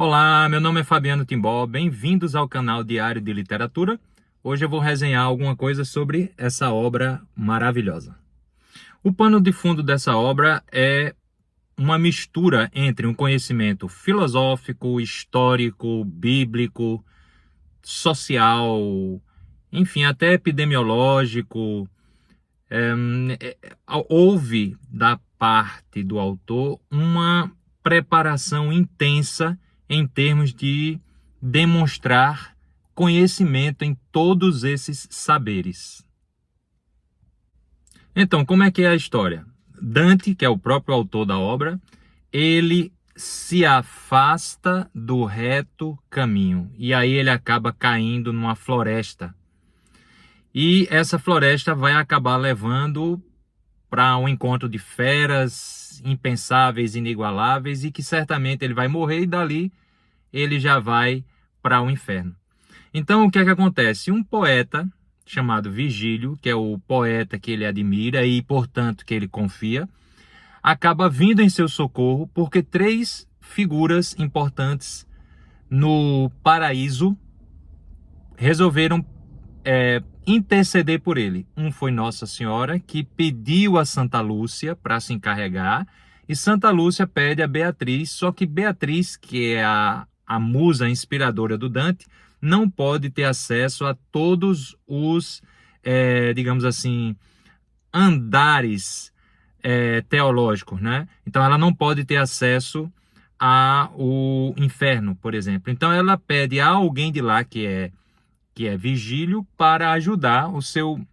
Olá, meu nome é Fabiano Timbó, bem-vindos ao canal Diário de Literatura. Hoje eu vou resenhar alguma coisa sobre essa obra maravilhosa. O pano de fundo dessa obra é uma mistura entre um conhecimento filosófico, histórico, bíblico, social, enfim, até epidemiológico. Houve da parte do autor uma preparação intensa em termos de demonstrar conhecimento em todos esses saberes. Então, como é que é a história? Dante, que é o próprio autor da obra, ele se afasta do reto caminho e aí ele acaba caindo numa floresta. E essa floresta vai acabar levando para um encontro de feras impensáveis, inigualáveis, e que certamente ele vai morrer e dali ele já vai para o inferno. Então, o que é que acontece? Um poeta chamado Virgílio, que é o poeta que ele admira e, portanto, que ele confia, acaba vindo em seu socorro porque três figuras importantes no paraíso resolveram interceder por ele. Um foi Nossa Senhora, que pediu a Santa Lúcia para se encarregar, e Santa Lúcia pede a Beatriz, só que Beatriz, que é a musa inspiradora do Dante, não pode ter acesso a todos os, digamos assim, andares teológicos, né? Então ela não pode ter acesso ao inferno, por exemplo. Então ela pede a alguém de lá, que é Virgílio, para ajudar o seu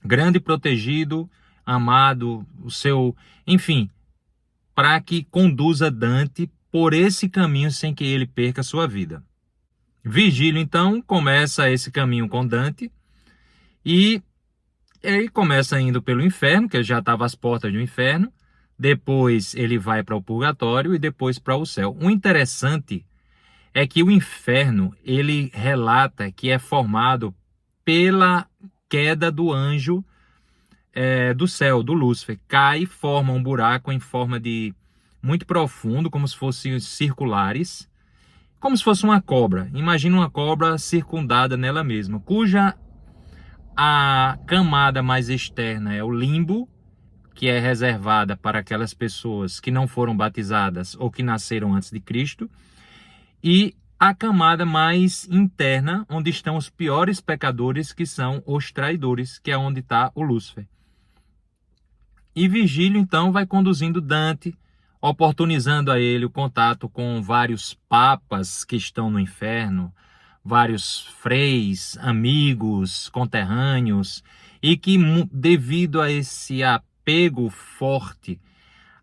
grande protegido, amado, o seu, enfim, para que conduza Dante por esse caminho sem que ele perca a sua vida. Virgílio, então, começa esse caminho com Dante e ele começa indo pelo inferno, que ele já estava às portas do inferno, depois ele vai para o purgatório e depois para o céu. O interessante é que o inferno, ele relata que é formado pela queda do anjo do céu, do Lúcifer. Cai e forma um buraco em forma de muito profundo, como se fossem circulares, como se fosse uma cobra. Imagina uma cobra circundada nela mesma, cuja a camada mais externa é o limbo, que é reservada para aquelas pessoas que não foram batizadas ou que nasceram antes de Cristo, e a camada mais interna, onde estão os piores pecadores, que são os traidores, que é onde está o Lúcifer. E Virgílio, então, vai conduzindo Dante, oportunizando a ele o contato com vários papas que estão no inferno, vários freis, amigos, conterrâneos, e que, devido a esse apego forte,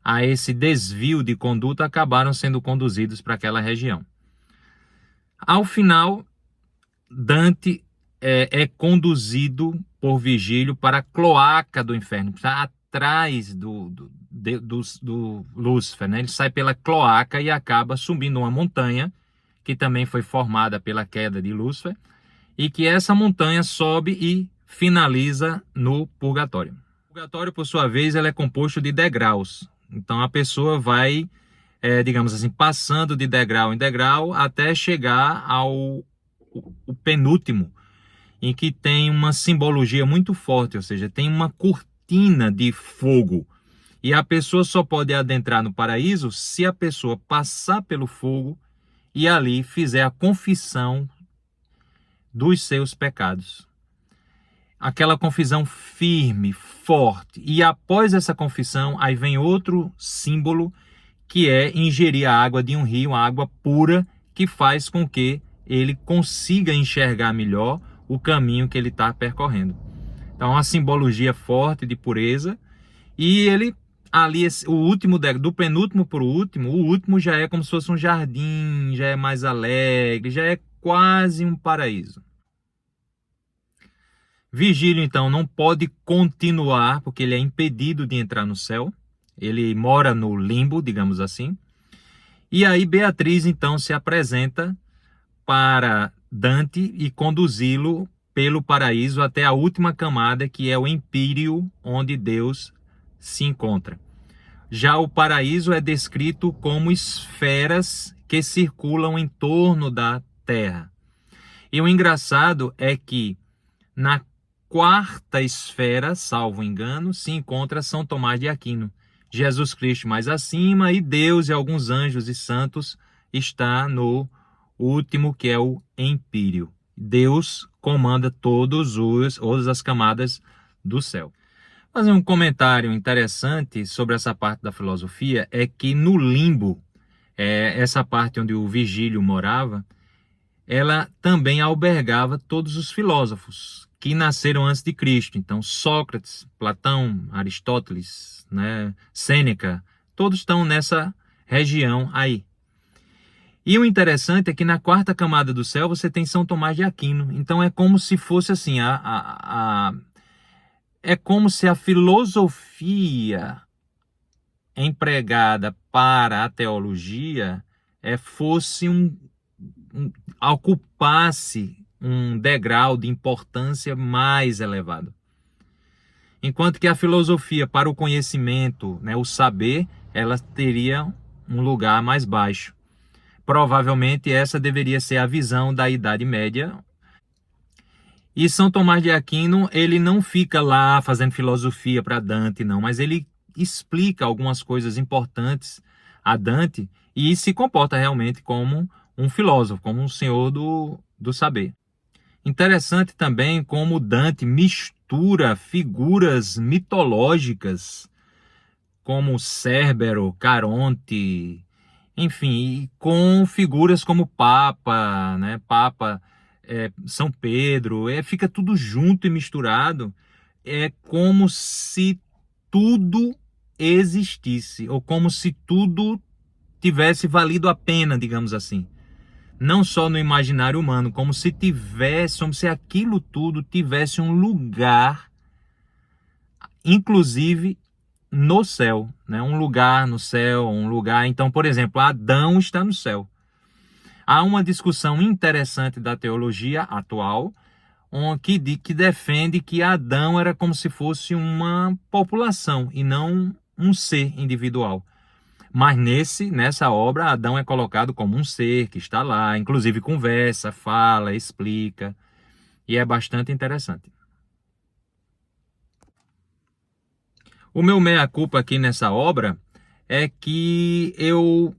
a esse desvio de conduta, acabaram sendo conduzidos para aquela região. Ao final, Dante é conduzido por Virgílio para a cloaca do inferno, atrás do Lúcifer, né? Ele sai pela cloaca e acaba subindo uma montanha, que também foi formada pela queda de Lúcifer, e que essa montanha sobe e finaliza no purgatório. O purgatório, por sua vez, ele é composto de degraus. Então a pessoa vai, digamos assim, passando de degrau em degrau até chegar ao o penúltimo, em que tem uma simbologia muito forte, ou seja, tem uma cortina de fogo. E a pessoa só pode adentrar no paraíso se a pessoa passar pelo fogo e ali fizer a confissão dos seus pecados. Aquela confissão firme, forte. E após essa confissão, aí vem outro símbolo, que é ingerir a água de um rio, a água pura, que faz com que ele consiga enxergar melhor o caminho que ele está percorrendo. Então, é uma simbologia forte de pureza. E ele, ali, o último, do penúltimo para o último já é como se fosse um jardim, já é mais alegre, já é quase um paraíso. Virgílio, então, não pode continuar, porque ele é impedido de entrar no céu. Ele mora no limbo, digamos assim. E aí Beatriz, então, se apresenta para Dante e conduzi-lo pelo paraíso até a última camada, que é o empíreo, onde Deus se encontra. Já o paraíso é descrito como esferas que circulam em torno da Terra. E o engraçado é que na quarta esfera, salvo engano, se encontra São Tomás de Aquino. Jesus Cristo mais acima e Deus e alguns anjos e santos está no último, que é o empíreo. Deus comanda todas as camadas do céu. Fazer um comentário interessante sobre essa parte da filosofia é que no limbo, essa parte onde o Vigílio morava, ela também albergava todos os filósofos que nasceram antes de Cristo. Então, Sócrates, Platão, Aristóteles, né, Sêneca, todos estão nessa região aí. E o interessante é que na quarta camada do céu você tem São Tomás de Aquino. Então é como se fosse assim, é como se a filosofia empregada para a teologia fosse ocupasse um degrau de importância mais elevado. Enquanto que a filosofia para o conhecimento, né, o saber, ela teria um lugar mais baixo. Provavelmente essa deveria ser a visão da Idade Média. E São Tomás de Aquino, ele não fica lá fazendo filosofia para Dante, não, mas ele explica algumas coisas importantes a Dante e se comporta realmente como um filósofo, como um senhor do saber. Interessante também como Dante mistura figuras mitológicas como Cérbero, Caronte, enfim, com figuras como Papa, né? Papa, São Pedro, fica tudo junto e misturado. É como se tudo existisse, ou como se tudo tivesse valido a pena, digamos assim. Não só no imaginário humano, como se aquilo tudo tivesse um lugar, inclusive no céu, né? Um lugar no céu, um lugar. Então, por exemplo, Adão está no céu. Há uma discussão interessante da teologia atual que defende que Adão era como se fosse uma população e não um ser individual. Mas nessa obra, Adão é colocado como um ser que está lá, inclusive conversa, fala, explica, e é bastante interessante. O meu meia-culpa aqui nessa obra é que eu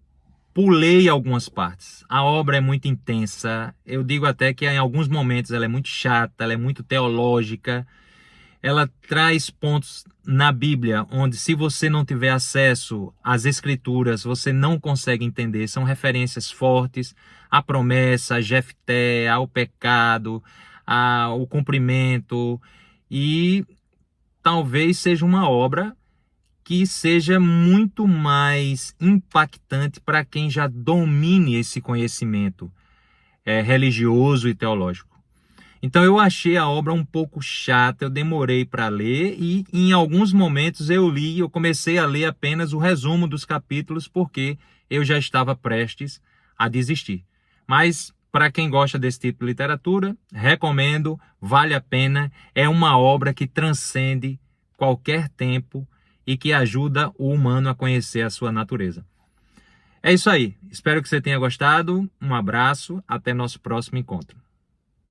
pulei algumas partes. A obra é muito intensa, eu digo até que em alguns momentos ela é muito chata, ela é muito teológica, ela traz pontos na Bíblia onde, se você não tiver acesso às escrituras, você não consegue entender. São referências fortes à promessa, a Jefté, ao pecado, ao cumprimento, e talvez seja uma obra que seja muito mais impactante para quem já domine esse conhecimento religioso e teológico. Então eu achei a obra um pouco chata, eu demorei para ler e em alguns momentos eu comecei a ler apenas o resumo dos capítulos porque eu já estava prestes a desistir. Mas para quem gosta desse tipo de literatura, recomendo, vale a pena, é uma obra que transcende qualquer tempo e que ajuda o humano a conhecer a sua natureza. É isso aí, espero que você tenha gostado, um abraço, até nosso próximo encontro.